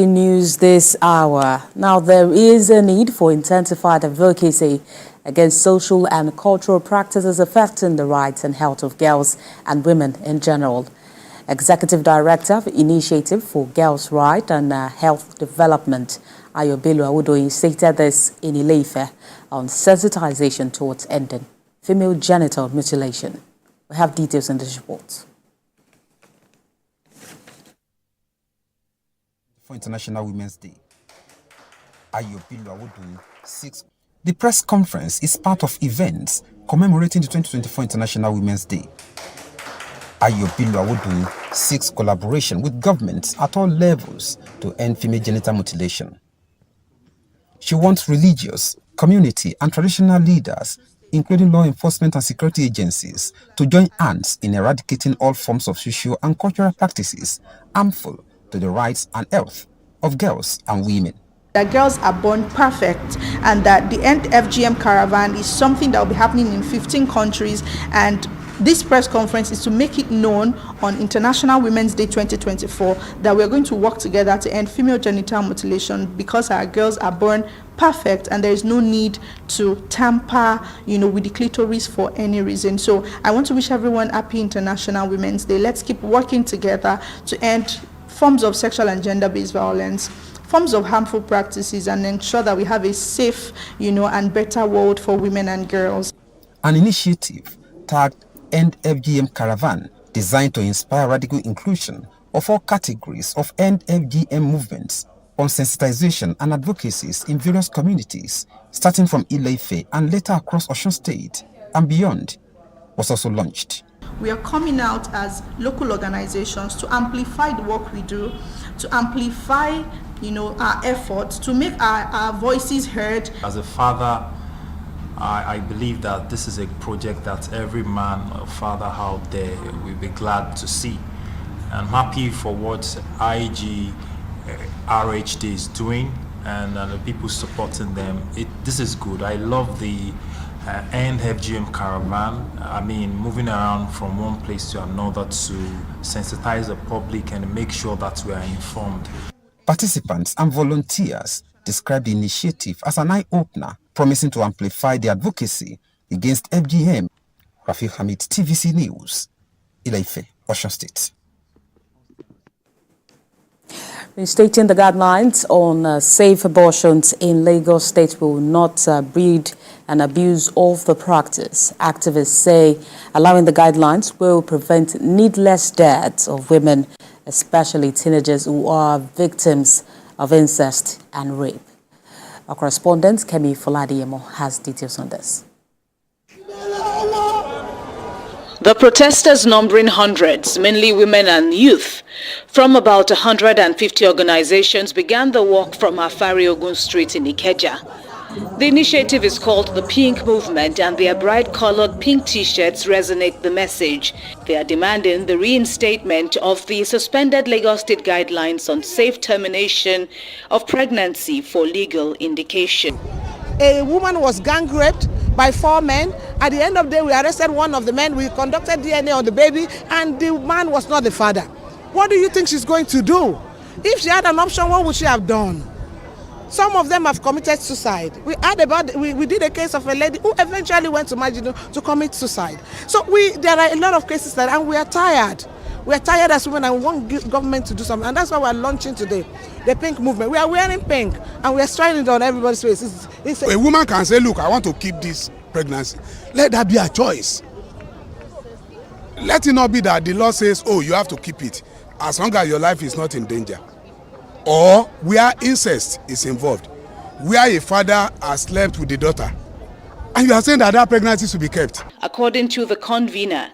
News this hour. Now, there is a need for intensified advocacy against social and cultural practices affecting the rights and health of girls and women in general. Executive Director of Initiative for Girls' Rights and Health Development, Oyo Gov, stated this in Ile-Ife on sensitization towards ending female genital mutilation. We have details in this report. For International Women's Day, Oyo Gov 6. The press conference is part of events commemorating the 2024 International Women's Day. Oyo Gov seeks collaboration with governments at all levels to end female genital mutilation. She wants religious, community, and traditional leaders, including law enforcement and security agencies, to join hands in eradicating all forms of social and cultural practices harmful to the rights and health of girls and women. That girls are born perfect, and that the End FGM Caravan is something that will be happening in 15 countries, and this press conference is to make it known on International Women's Day 2024 that we're going to work together to end female genital mutilation because our girls are born perfect and there is no need to tamper, with the clitoris for any reason. So I want to wish everyone happy International Women's Day. Let's keep working together to end forms of sexual and gender-based violence, forms of harmful practices, and ensure that we have a safe, and better world for women and girls. An initiative tagged End FGM Caravan, designed to inspire radical inclusion of all categories of End FGM movements on sensitization and advocacies in various communities, starting from Ile-Ife and later across Osun State and beyond, was also launched. We are coming out as local organizations to amplify the work we do, to amplify, our efforts, to make our voices heard. As a father, I believe that this is a project that every man or father out there will be glad to see. I'm happy for what IG RHD is doing and the people supporting them. This is good. I love the End FGM Caravan. I mean, moving around from one place to another to sensitize the public and make sure that we are informed. Participants and volunteers described the initiative as an eye-opener, promising to amplify the advocacy against FGM. Rafi Hamid, TVC News, Ile-Ife, Osun State. Restating the guidelines on safe abortions in Lagos State will not breed an abuse of the practice. Activists say allowing the guidelines will prevent needless deaths of women, especially teenagers who are victims of incest and rape. Our correspondent, Kemi Foladiemo, has details on this. The protesters, numbering hundreds, mainly women and youth, from about 150 organizations, began the walk from Afari Ogun Street in Ikeja. The initiative is called the Pink Movement, and their bright-colored pink T-shirts resonate the message. They are demanding the reinstatement of the suspended Lagos State guidelines on safe termination of pregnancy for legal indication. A woman was gang raped by 4 men. At the end of the day, we arrested one of the men. We conducted DNA on the baby, and the man was not the father. What do you think she's going to do? If she had an option, what would she have done? Some of them have committed suicide. We did a case of a lady who eventually went to Majidun to commit suicide. So there are a lot of cases like that, and we are tired. We are tired as women, and we want government to do something. And that's why we are launching today the Pink Movement. We are wearing pink, and we are striking it on everybody's face. A woman can say, look, I want to keep this pregnancy. Let that be a choice. Let it not be that the law says, oh, you have to keep it, as long as your life is not in danger. Or where incest is involved, where a father has slept with the daughter, and you are saying that that pregnancy should be kept. According to the convener,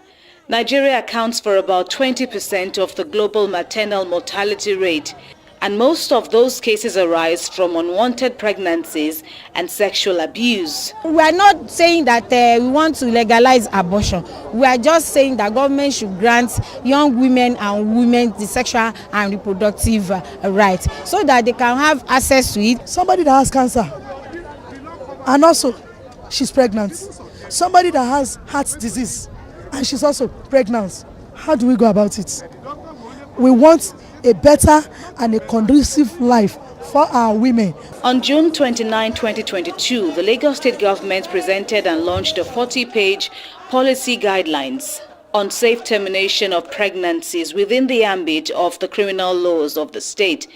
Nigeria accounts for about 20% of the global maternal mortality rate, and most of those cases arise from unwanted pregnancies and sexual abuse. We are not saying that we want to legalize abortion. We are just saying that government should grant young women and women the sexual and reproductive rights so that they can have access to it. Somebody that has cancer, and also she's pregnant. Somebody that has heart disease, and she's also pregnant. How do we go about it? We want a better and a conducive life for our women. On June 29, 2022, the Lagos State government presented and launched a 40-page policy guidelines on safe termination of pregnancies within the ambit of the criminal laws of the state.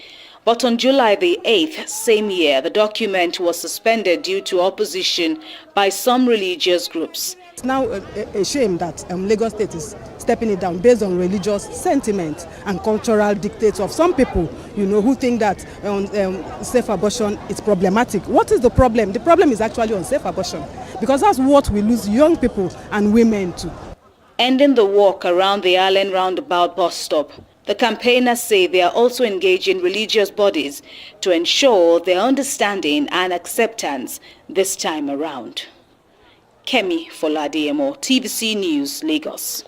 But on July the 8th, same year, the document was suspended due to opposition by some religious groups. It's now a shame that Lagos State is stepping it down based on religious sentiment and cultural dictates of some people, who think that safe abortion is problematic. What is the problem? The problem is actually on safe abortion, because that's what we lose young people and women to. Ending the walk around the Island Roundabout bus stop, the campaigners say they are also engaging religious bodies to ensure their understanding and acceptance this time around. Kemi Foladiemo, TVC News, Lagos.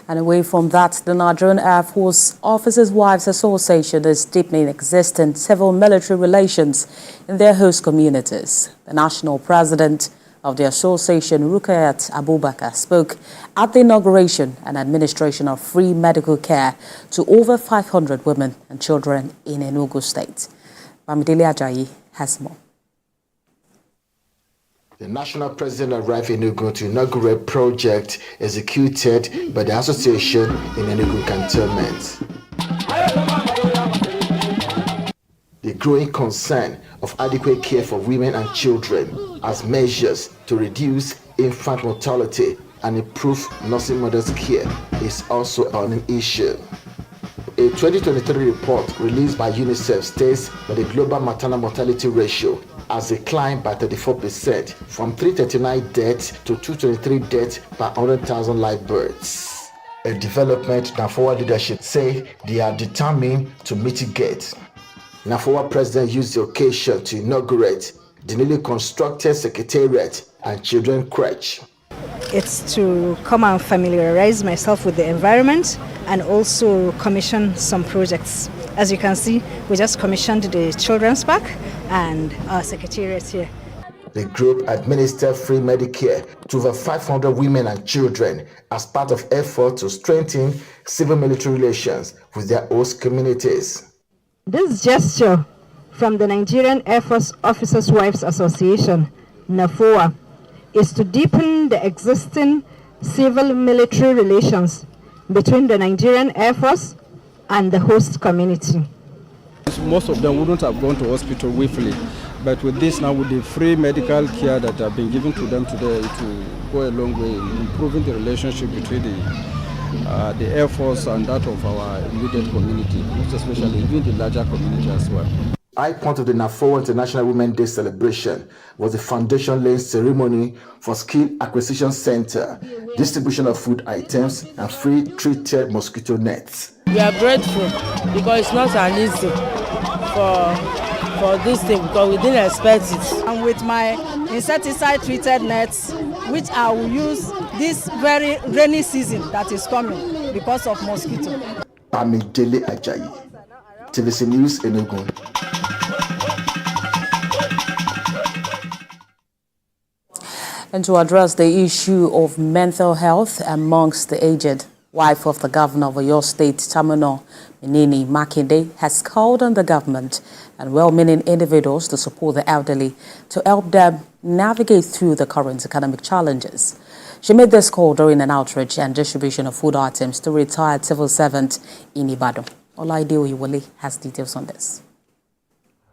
And away from that, the Nigerian Air Force Officers' Wives Association is deepening existing civil military relations in their host communities. The national president of the association, Rukayat Abubakar, spoke at the inauguration and administration of free medical care to over 500 women and children in Enugu State. Bamidele Ajayi has more. The national president arrived in Enugu to inaugurate a project executed by the association in Enugu cantonment. The growing concern of adequate care for women and children as measures to reduce infant mortality and improve nursing mothers' care is also an issue. A 2023 report released by UNICEF states that the global maternal mortality ratio has declined by 34% from 339 deaths to 223 deaths per 100,000 live births. A development NAFOA leadership say they are determined to mitigate. NAFOA president used the occasion to inaugurate the newly constructed secretariat and children crèche. It's to come and familiarize myself with the environment and also commission some projects. As you can see, we just commissioned the children's park and our secretariat here. The group administered free Medicare to over 500 women and children as part of effort to strengthen civil military relations with their host communities. This gesture from the Nigerian Air Force Officers' Wives Association, NAFOA, is to deepen the existing civil-military relations between the Nigerian Air Force and the host community. Most of them wouldn't have gone to hospital willfully, but with this now, with the free medical care that have been given to them today, it will go a long way in improving the relationship between the Air Force and that of our immediate community, most especially even the larger community as well. High point of the NAFOA International Women's Day celebration was the foundation laying ceremony for Skill Acquisition Center, distribution of food items, and free treated mosquito nets. We are grateful because it's not an easy for this thing because we didn't expect it. And with my insecticide treated nets, which I will use this very rainy season that is coming because of mosquito. Bamidele Ajayi, TVC News Enugu. And to address the issue of mental health amongst the aged, wife of the governor of Oyo State, Tamunominini Makinde, has called on the government and well-meaning individuals to support the elderly to help them navigate through the current economic challenges. She made this call during an outreach and distribution of food items to retired civil servants in Ibadan. Olaide Oyewole has details on this.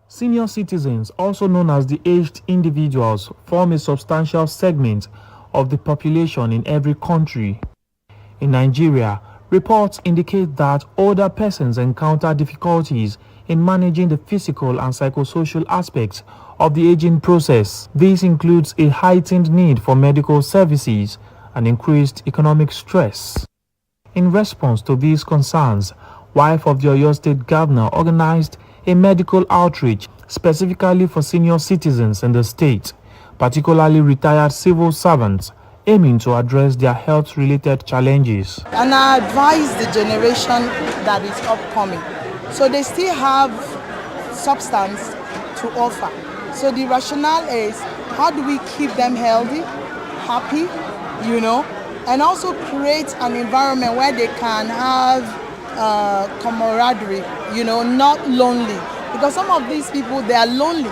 Senior citizens, also known as the aged individuals, form a substantial segment of the population in every country. In Nigeria, reports indicate that older persons encounter difficulties in managing the physical and psychosocial aspects of the aging process. This includes a heightened need for medical services and increased economic stress. In response to these concerns, wife of the Oyo State governor organized a medical outreach specifically for senior citizens in the state, particularly retired civil servants, aiming to address their health-related challenges. And I advise the generation that is upcoming. So they still have substance to offer. So the rationale is, how do we keep them healthy, happy, and also create an environment where they can have camaraderie, not lonely. Because some of these people, they are lonely.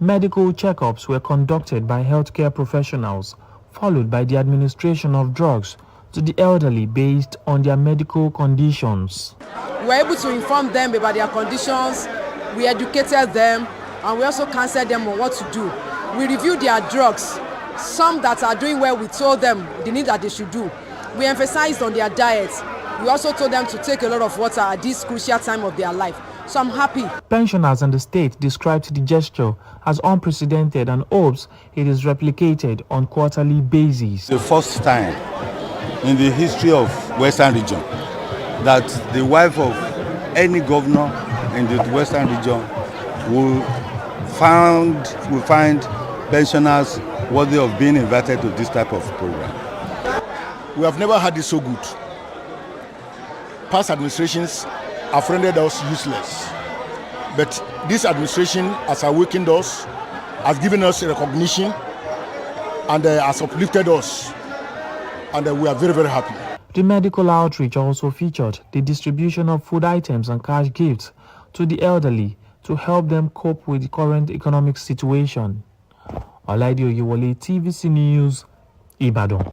Medical checkups were conducted by healthcare professionals, followed by the administration of drugs to the elderly based on their medical conditions. We were able to inform them about their conditions, we educated them, and we also counseled them on what to do. We reviewed their drugs. Some that are doing well, we told them the need that they should do. We emphasized on their diet. We also told them to take a lot of water at this crucial time of their life. So I'm happy. Pensioners and the state described the gesture as unprecedented and hopes it is replicated on quarterly basis. The first time in the history of Western region that the wife of any governor in the Western region will find pensioners worthy of being invited to this type of program. We have never had this so good. Past administrations have rendered us useless. But this administration has awakened us, has given us recognition, and has uplifted us. And we are very, very happy. The medical outreach also featured the distribution of food items and cash gifts to the elderly to help them cope with the current economic situation. Olaide Oyewole, TVC News, Ibadan.